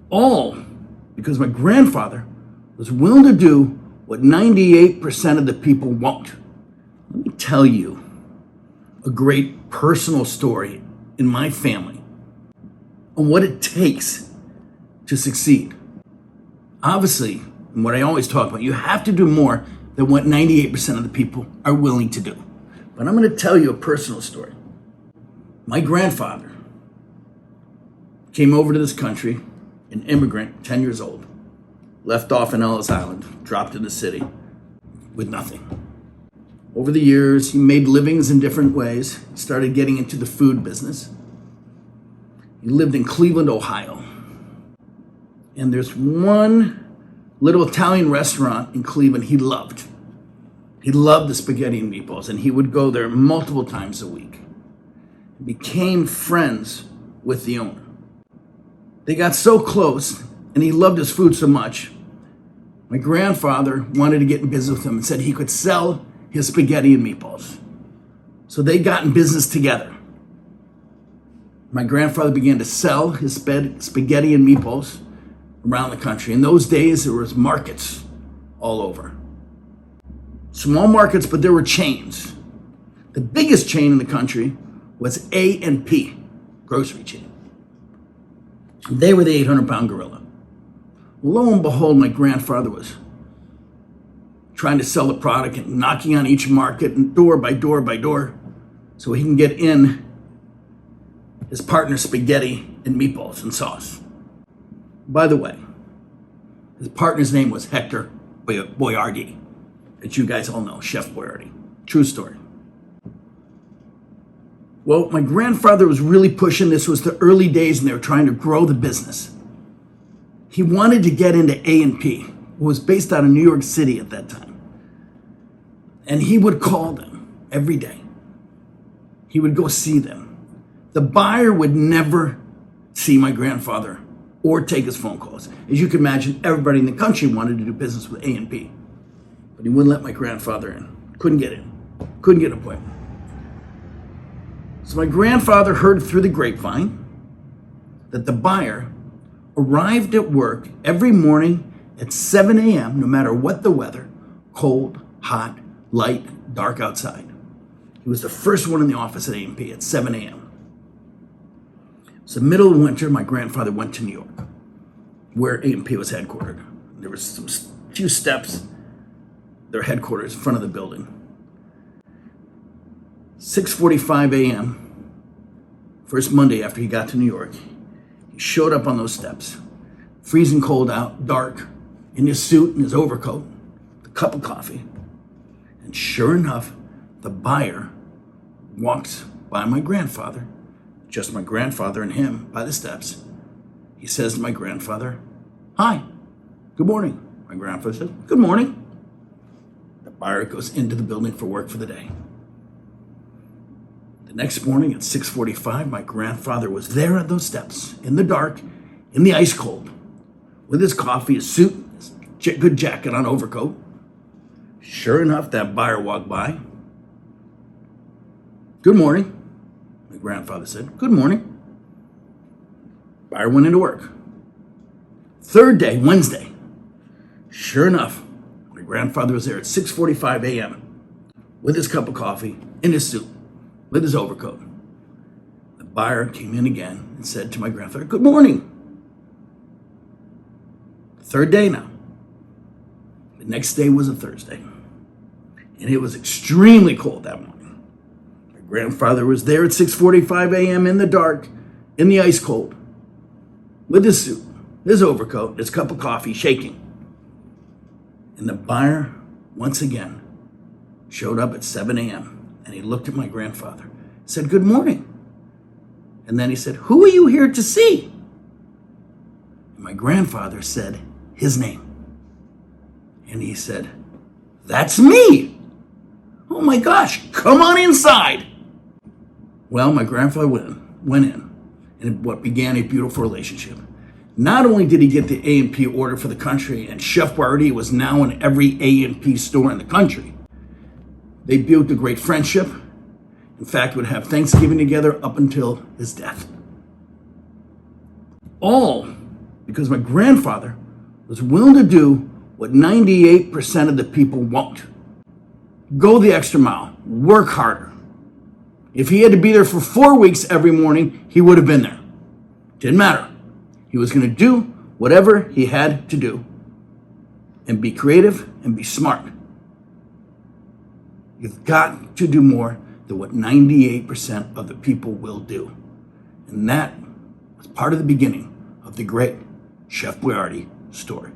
All because my grandfather was willing to do what 98% of the people won't. Let me tell you a great personal story in my family on what it takes to succeed. Obviously, and what I always talk about, you have to do more than what 98% of the people are willing to do. But I'm going to tell you a personal story. My grandfather came over to this country, an immigrant, 10 years old, left off in Ellis Island, dropped in the city with nothing. Over the years, he made livings in different ways, started getting into the food business. He lived in Cleveland, Ohio. And there's one little Italian restaurant in Cleveland he loved. He loved the spaghetti and meatballs, and he would go there multiple times a week. He became friends with the owner. They got so close, and he loved his food so much, my grandfather wanted to get in business with him and said he could sell his spaghetti and meatballs. So they got in business together. My grandfather began to sell his spaghetti and meatballs around the country. In those days, there was markets all over. Small markets, but there were chains. The biggest chain in the country was A&P, grocery chain. They were the 800-pound gorilla. Lo and behold, my grandfather was trying to sell the product and knocking on each market and door by door by door so he can get in his partner's spaghetti and meatballs and sauce. By the way, his partner's name was Hector Boiardi, that you guys all know, Chef Boiardi. True story. Well, my grandfather was really pushing. This was the early days, and they were trying to grow the business. He wanted to get into A&P, who was based out of New York City at that time. And he would call them every day. He would go see them. The buyer would never see my grandfather or take his phone calls. As you can imagine, everybody in the country wanted to do business with A&P. But he wouldn't let my grandfather in. Couldn't get in. Couldn't get an appointment. So my grandfather heard through the grapevine that the buyer arrived at work every morning at 7 a.m., no matter what the weather, cold, hot, light, dark outside. He was the first one in the office at A&P at 7 a.m. It's the middle of winter. My grandfather went to New York, where A&P was headquartered. There was some few steps, their headquarters, in front of the building. 6:45 a.m., first Monday after he got to New York, he showed up on those steps, freezing cold out, dark, in his suit and his overcoat, a cup of coffee. And sure enough, the buyer walks by my grandfather, just my grandfather and him, by the steps. He says to my grandfather, "Hi, good morning." My grandfather says, "Good morning." The buyer goes into the building for work for the day. The next morning at 6:45, my grandfather was there at those steps, in the dark, in the ice cold, with his coffee, his suit, his good jacket on, overcoat. Sure enough, that buyer walked by. "Good morning," my grandfather said. "Good morning." Buyer went into work. Third day, Wednesday. Sure enough, my grandfather was there at 6:45 a.m. with his cup of coffee, in his suit, with his overcoat. The buyer came in again and said to my grandfather, "Good morning." Third day now. The next day was a Thursday. And it was extremely cold that morning. My grandfather was there at 6:45 a.m. in the dark, in the ice cold, with his suit, his overcoat, his cup of coffee, shaking. And the buyer, once again, showed up at 7 a.m. and he looked at my grandfather, said, "Good morning." And then he said, "Who are you here to see?" And my grandfather said his name. And he said, "That's me. Oh my gosh, come on inside." Well, my grandfather went in, and what began a beautiful relationship. Not only did he get the A&P order for the country, and Chef Boiardi was now in every A&P store in the country, they built a great friendship. In fact, would have Thanksgiving together up until his death. All because my grandfather was willing to do what 98% of the people won't. Go the extra mile, work harder. If he had to be there for 4 weeks every morning, he would have been there. Didn't matter. He was going to do whatever he had to do and be creative and be smart. You've got to do more than what 98% of the people will do. And that was part of the beginning of the great Chef Boyardee story.